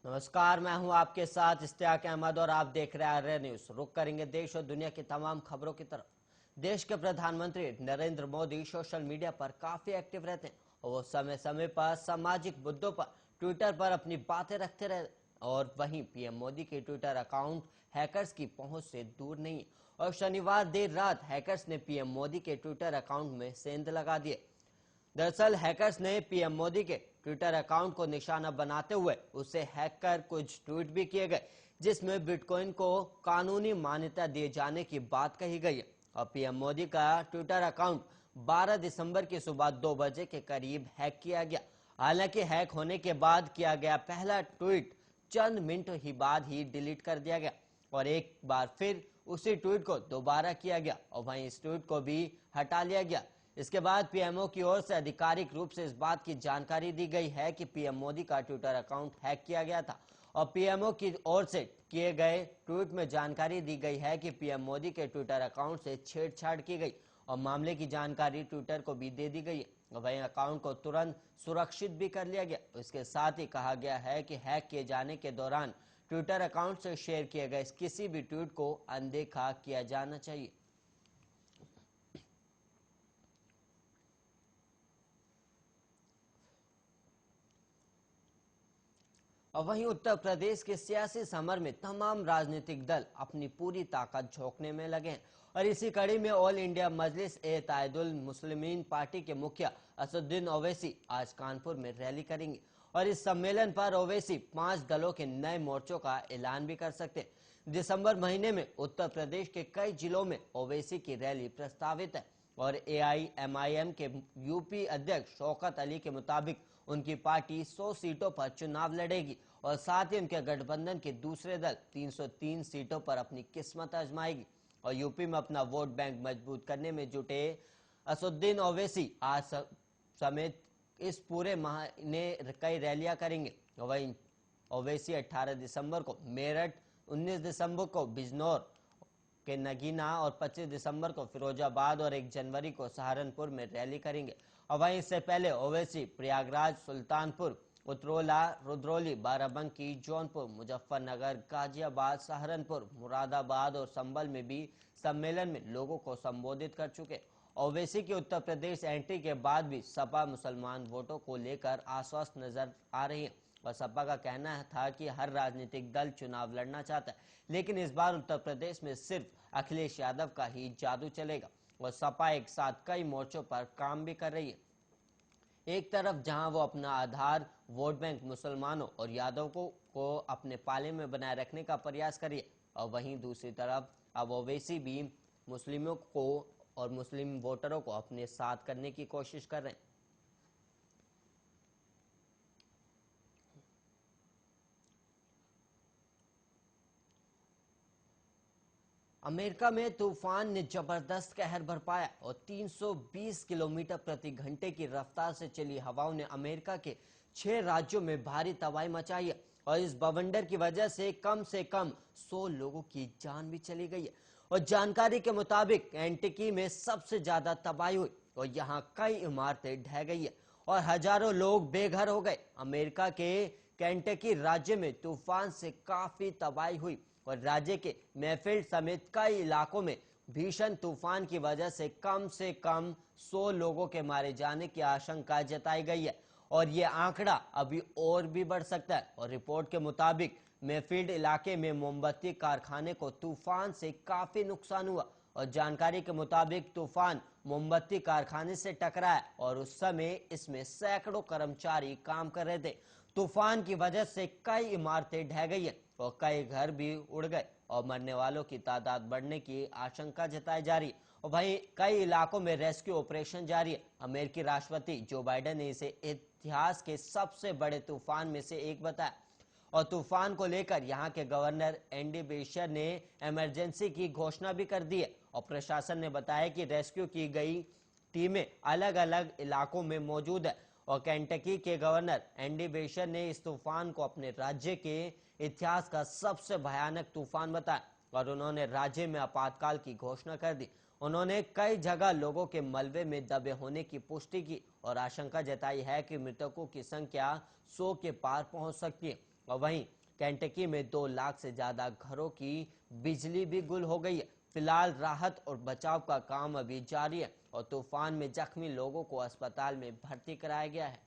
नमस्कार, मैं हूं आपके साथ इश्तियाक अहमद और आप देख रहे हैं आर्य न्यूज। रुक करेंगे देश और दुनिया की तमाम खबरों की तरफ। देश के प्रधानमंत्री नरेंद्र मोदी सोशल मीडिया पर काफी एक्टिव रहते हैं और वो समय समय पर सामाजिक मुद्दों पर ट्विटर पर अपनी बातें रखते रहते हैं। और वहीं पीएम मोदी के ट्विटर अकाउंट हैकर्स की पहुंच से दूर नहीं है और शनिवार देर रात हैकर्स ने पीएम मोदी के ट्विटर अकाउंट में सेंध लगा दिए। दरअसल हैकर्स ने पीएम मोदी के ट्विटर अकाउंट को निशाना बनाते हुए उसे हैक कर कुछ ट्वीट भी किए गए, जिसमें बिटकॉइन को कानूनी मान्यता दिए जाने की बात कही गई है। और पीएम मोदी का ट्विटर अकाउंट 12 दिसंबर की सुबह 2 बजे के करीब हैक किया गया। हालांकि हैक होने के बाद किया गया पहला ट्वीट चंद मिनट ही बाद ही डिलीट कर दिया गया और एक बार फिर उसी ट्वीट को दोबारा किया गया और वहीं इस ट्वीट को भी हटा लिया गया। इसके बाद पीएमओ की ओर से आधिकारिक रूप से इस बात की जानकारी दी गई है कि पीएम मोदी का ट्विटर अकाउंट हैक किया गया था और पीएमओ की ओर से किए गए ट्वीट में जानकारी दी गई है कि पीएम मोदी के ट्विटर अकाउंट से छेड़छाड़ की गई और मामले की जानकारी ट्विटर को भी दे दी गई है। वहीं अकाउंट को तुरंत सुरक्षित भी कर लिया गया। इसके साथ ही कहा गया है कि हैक किए जाने के दौरान ट्विटर अकाउंट से शेयर किए गए किसी भी ट्वीट को अनदेखा किया जाना चाहिए। और वहीं उत्तर प्रदेश के सियासी समर में तमाम राजनीतिक दल अपनी पूरी ताकत झोंकने में लगे हैं और इसी कड़ी में ऑल इंडिया मजलिस ए इत्तेहादुल मुस्लिमीन पार्टी के मुखिया असदुद्दीन ओवैसी आज कानपुर में रैली करेंगे और इस सम्मेलन पर ओवैसी 5 दलों के नए मोर्चों का ऐलान भी कर सकते हैं। दिसंबर महीने में उत्तर प्रदेश के कई जिलों में ओवैसी की रैली प्रस्तावित है और एआईएमआईएम के यूपी अध्यक्ष शौकत अली के मुताबिक उनकी पार्टी 100 सीटों पर चुनाव लड़ेगी और साथ ही उनके गठबंधन के दूसरे दल 303 सीटों पर अपनी किस्मत आजमाएगी। और यूपी में अपना वोट बैंक मजबूत करने में जुटे असदुद्दीन ओवैसी आज समेत इस पूरे महीने कई रैलियां करेंगे। वहीं ओवैसी 18 दिसंबर को मेरठ, 19 दिसंबर को बिजनौर के नगीना और 25 दिसंबर को फिरोजाबाद और 1 जनवरी को सहारनपुर में रैली करेंगे। और वहीं इससे पहले ओवैसी प्रयागराज, सुल्तानपुर, उतरौला, रुद्रौली, बाराबंकी, जौनपुर, मुजफ्फरनगर, गाजियाबाद, सहारनपुर, मुरादाबाद और संभल में भी सम्मेलन में लोगों को संबोधित कर चुके। ओवैसी की उत्तर प्रदेश एंट्री के बाद भी सपा मुसलमान वोटों को लेकर आश्वस्त नजर आ रही है और सपा का कहना था कि हर राजनीतिक दल चुनाव लड़ना चाहता है, लेकिन इस बार उत्तर प्रदेश में सिर्फ अखिलेश यादव का ही जादू चलेगा और सपा एक साथ कई मोर्चों पर काम भी कर रही है। एक तरफ जहां वो अपना आधार वोट बैंक मुसलमानों और यादवों को अपने पाले में बनाए रखने का प्रयास करिए और वहीं दूसरी तरफ अब ओवैसी भी मुस्लिमों को और मुस्लिम वोटरों को अपने साथ करने की कोशिश कर रहे हैं। अमेरिका में तूफान ने जबरदस्त कहर बरपाया और 320 किलोमीटर प्रति घंटे की रफ्तार से चली हवाओं ने अमेरिका के 6 राज्यों में भारी तबाही मचाई है और इस बवंडर की वजह से कम 100 लोगों की जान भी चली गई है। और जानकारी के मुताबिक एंटिकी में सबसे ज्यादा तबाही हुई और यहाँ कई इमारतें ढह गई है और हजारों लोग बेघर हो गए। अमेरिका के केंटकी राज्य में तूफान से काफी तबाही हुई और राज्य के मैफील्ड समेत कई इलाकों में भीषण तूफान की वजह से कम 100 लोगों के मारे जाने की आशंका जताई गई है और ये आंकड़ा अभी और भी बढ़ सकता है। और रिपोर्ट के मुताबिक मैफील्ड इलाके में मोमबत्ती कारखाने को तूफान से काफी नुकसान हुआ और जानकारी के मुताबिक तूफान मोमबत्ती कारखाने से टकराया और उस समय इसमें सैकड़ों कर्मचारी काम कर रहे थे। तूफान की वजह से कई इमारतें ढह गई हैं और कई घर भी उड़ गए और मरने वालों की तादाद बढ़ने की आशंका जताई जा रही है और वहीं कई इलाकों में रेस्क्यू ऑपरेशन जारी है। अमेरिकी राष्ट्रपति जो बाइडेन ने इसे इतिहास के सबसे बड़े तूफान में से एक बताया और तूफान को लेकर यहां के गवर्नर एंडी बेशर ने इमरजेंसी की घोषणा भी कर दी है और प्रशासन ने बताया कि रेस्क्यू की गई टीमें अलग अलग इलाकों में मौजूद है और केंटकी के गवर्नर एंडी बेशर ने इस तूफान को अपने राज्य के इतिहास का सबसे भयानक तूफान बताया और उन्होंने राज्य में आपातकाल की घोषणा कर दी। उन्होंने कई जगह लोगों के मलबे में दबे होने की पुष्टि की और आशंका जताई है कि मृतकों की संख्या 100 के पार पहुंच सकती है। और वहीं केंटकी में 2 लाख से ज्यादा घरों की बिजली भी गुल हो गई है। फिलहाल राहत और बचाव का काम अभी जारी है और तूफान में जख्मी लोगों को अस्पताल में भर्ती कराया गया है।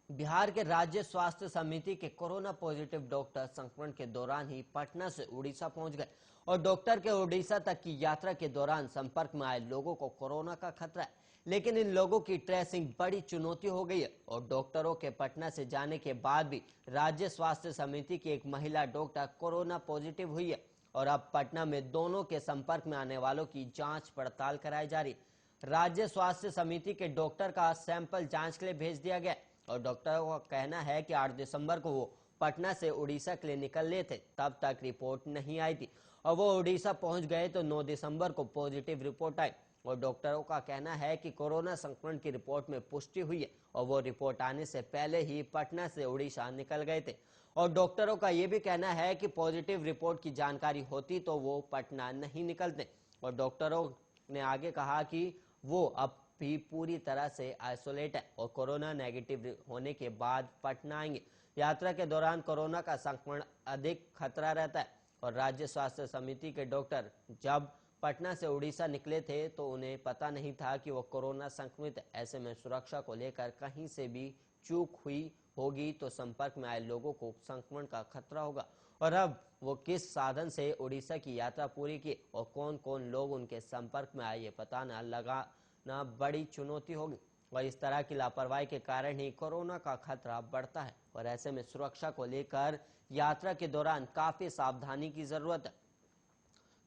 बिहार के राज्य स्वास्थ्य समिति के कोरोना पॉजिटिव डॉक्टर संक्रमण के दौरान ही पटना से उड़ीसा पहुंच गए और डॉक्टर के उड़ीसा तक की यात्रा के दौरान संपर्क में आए लोगों को कोरोना का खतरा है, लेकिन इन लोगों की ट्रेसिंग बड़ी चुनौती हो गई है और डॉक्टरों के पटना से जाने के बाद भी राज्य स्वास्थ्य समिति की एक महिला डॉक्टर कोरोना पॉजिटिव हुई है और अब पटना में दोनों के संपर्क में आने वालों की जांच पड़ताल कराई जा रही है। राज्य स्वास्थ्य समिति के डॉक्टर का सैंपल जांच के लिए भेज दिया गया और डॉक्टरों का कहना है कि 8 दिसंबर को वो पटना से उड़ीसा के लिए निकलने थे, तब तक रिपोर्ट नहीं आई थी और वो उड़ीसा पहुंच गए तो 9 दिसंबर को पॉजिटिव रिपोर्ट आई और डॉक्टरों का कहना है कि कोरोना संक्रमण की रिपोर्ट में पुष्टि हुई है और वो रिपोर्ट आने से पहले ही पटना से उड़ीसा निकल गए थे और डॉक्टरों का ये भी कहना है कि पॉजिटिव रिपोर्ट की जानकारी होती तो वो पटना नहीं निकलते और डॉक्टरों ने आगे कहा कि वो अब भी पूरी तरह से आइसोलेट है और कोरोना नेगेटिव होने के बाद पटना आएंगे। यात्रा के दौरान कोरोना का संक्रमण अधिक खतरा रहता है और राज्य स्वास्थ्य समिति के डॉक्टर जब पटना से उड़ीसा निकले थे तो उन्हें पता नहीं था कि वो कोरोना संक्रमित है। ऐसे में सुरक्षा को लेकर कहीं से भी चूक हुई होगी तो संपर्क में आए लोगों को संक्रमण का खतरा होगा और अब वो किस साधन से उड़ीसा की यात्रा पूरी की और कौन कौन लोग उनके संपर्क में आए ये पता न लगा ना बड़ी चुनौती होगी और इस तरह की लापरवाही के कारण ही कोरोना का खतरा बढ़ता है और ऐसे में सुरक्षा को लेकर यात्रा के दौरान काफी सावधानी की जरूरत है।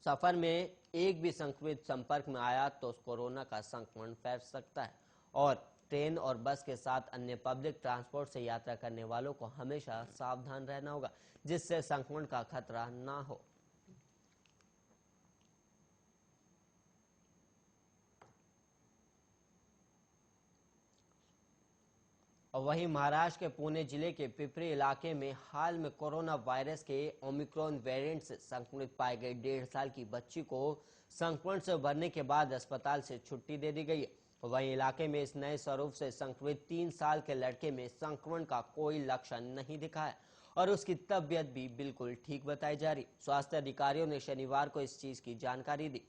सफर में एक भी संक्रमित संपर्क में आया तो कोरोना का संक्रमण फैल सकता है और ट्रेन और बस के साथ अन्य पब्लिक ट्रांसपोर्ट से यात्रा करने वालों को हमेशा सावधान रहना होगा जिससे संक्रमण का खतरा ना हो। और वहीं महाराष्ट्र के पुणे जिले के पिपरी इलाके में हाल में कोरोना वायरस के ओमिक्रॉन वेरिएंट से संक्रमित पाए गए 1.5 साल की बच्ची को संक्रमण से उबरने के बाद अस्पताल से छुट्टी दे दी गई है। वहीं इलाके में इस नए स्वरूप से संक्रमित 3 साल के लड़के में संक्रमण का कोई लक्षण नहीं दिखा है और उसकी तबीयत भी बिल्कुल ठीक बताई जा रही। स्वास्थ्य अधिकारियों ने शनिवार को इस चीज की जानकारी दी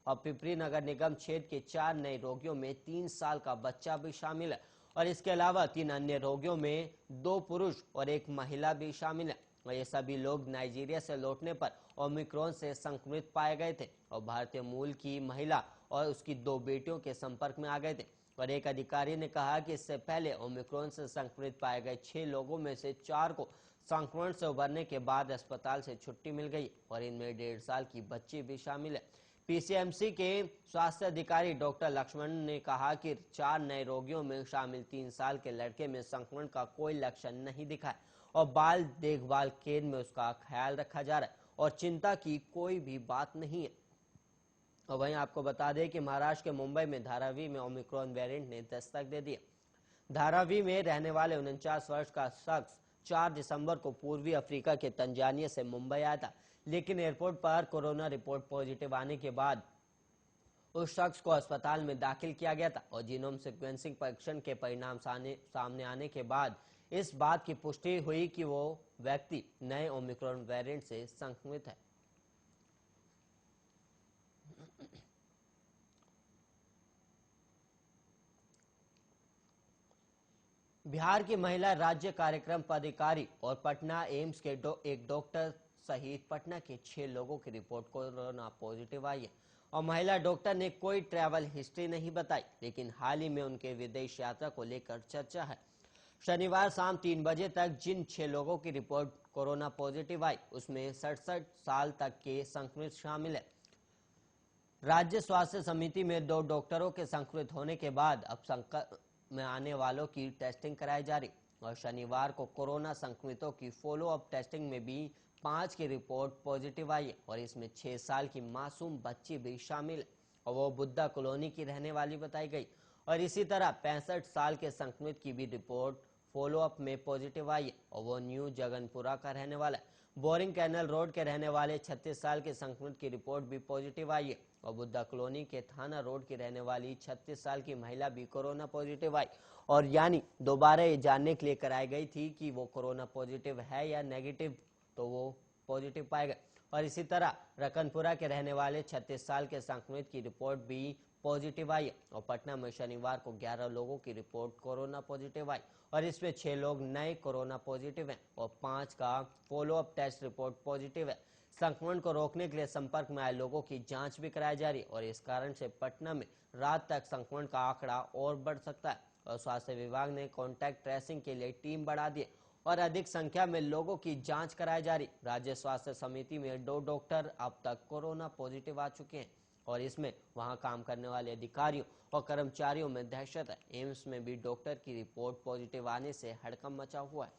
और पिपरी नगर निगम क्षेत्र के 4 नए रोगियों में 3 साल का बच्चा भी शामिल है और इसके अलावा 3 अन्य रोगियों में 2 पुरुष और 1 महिला भी शामिल है और ये सभी लोग नाइजीरिया से लौटने पर ओमिक्रॉन से संक्रमित पाए गए थे और भारतीय मूल की महिला और उसकी 2 बेटियों के संपर्क में आ गए थे और एक अधिकारी ने कहा कि इससे पहले ओमिक्रॉन से संक्रमित पाए गए 6 लोगों में से 4 को संक्रमण से उबरने के बाद अस्पताल से छुट्टी मिल गई और इनमें 1.5 साल की बच्ची भी शामिल है। पीसीएमसी के स्वास्थ्य अधिकारी डॉक्टर लक्ष्मण ने कहा कि 4 नए रोगियों में शामिल 3 साल के लड़के में संक्रमण का कोई लक्षण नहीं दिखा है और बाल देखभाल केंद्र में उसका ख्याल रखा जा रहा है और चिंता की कोई भी बात नहीं है। और वहीं आपको बता दें कि महाराष्ट्र के मुंबई में धारावी में ओमिक्रॉन वेरिएंट ने दस्तक दे दी। धारावी में रहने वाले 49 वर्ष का शख्स 4 दिसंबर को पूर्वी अफ्रीका के तंजानिया से मुंबई आया था, लेकिन एयरपोर्ट पर कोरोना रिपोर्ट पॉजिटिव आने के बाद उस शख्स को अस्पताल में दाखिल किया गया था और जीनोम सीक्वेंसिंग परीक्षण के परिणाम सामने आने के बाद इस बात की पुष्टि हुई कि वो व्यक्ति नए ओमिक्रॉन वेरिएंट से संक्रमित है। बिहार की महिला राज्य कार्यक्रम पदाधिकारी और पटना एम्स के एक डॉक्टर सहित पटना के 6 लोगों की रिपोर्ट कोरोना पॉजिटिव आई है और महिला डॉक्टर ने कोई ट्रैवल हिस्ट्री नहीं बताई, लेकिन हाल ही में उनके विदेश यात्रा को लेकर चर्चा है। शनिवार शाम 3 बजे तक जिन 6 लोगों की रिपोर्ट कोरोना पॉजिटिव आई उसमें 67 साल तक के संक्रमित शामिल है। राज्य स्वास्थ्य समिति में 2 डॉक्टरों के संक्रमित होने के बाद अब संकट में आने वालों की टेस्टिंग कराई जा रही और शनिवार को कोरोना संक्रमितों की फॉलो अप टेस्टिंग में भी 5 की रिपोर्ट पॉजिटिव आई है और इसमें 6 साल की मासूम बच्ची भी शामिल है और वो बुद्धा कॉलोनी की रहने वाली बताई गई और इसी तरह 65 साल के संक्रमित की भी रिपोर्ट फॉलो अप में पॉजिटिव आई है और वो न्यू जगनपुरा का रहने वाला है। बोरिंग कैनल रोड के रहने वाले 36 साल के संक्रमित की रिपोर्ट भी पॉजिटिव आई है और बुद्धा कॉलोनी के थाना रोड की रहने वाली 36 साल की महिला भी कोरोना पॉजिटिव आई और यानी दोबारा ये जानने के लिए कराई गई थी कि वो कोरोना पॉजिटिव है या नेगेटिव, तो वो पॉजिटिव पाए गए। और इसी तरह रकनपुरा के रहने वाले 36 साल के संक्रमित की रिपोर्ट भी पॉजिटिव आई है और पटना में शनिवार को 11 लोगों की रिपोर्ट कोरोना पॉजिटिव आई और इसमें 6 लोग नए कोरोना पॉजिटिव हैं और 5 का फॉलोअप टेस्ट रिपोर्ट पॉजिटिव है। संक्रमण को रोकने के लिए संपर्क में आए लोगों की जांच भी कराई जा रही है और इस कारण से पटना में रात तक संक्रमण का आंकड़ा और बढ़ सकता है और स्वास्थ्य विभाग ने कॉन्टैक्ट ट्रेसिंग के लिए टीम बढ़ा दी और अधिक संख्या में लोगों की जांच कराई जा रही। राज्य स्वास्थ्य समिति में 2 डॉक्टर अब तक कोरोना पॉजिटिव आ चुके हैं और इसमें वहां काम करने वाले अधिकारियों और कर्मचारियों में दहशत है। एम्स में भी डॉक्टर की रिपोर्ट पॉजिटिव आने से हड़कंप मचा हुआ है।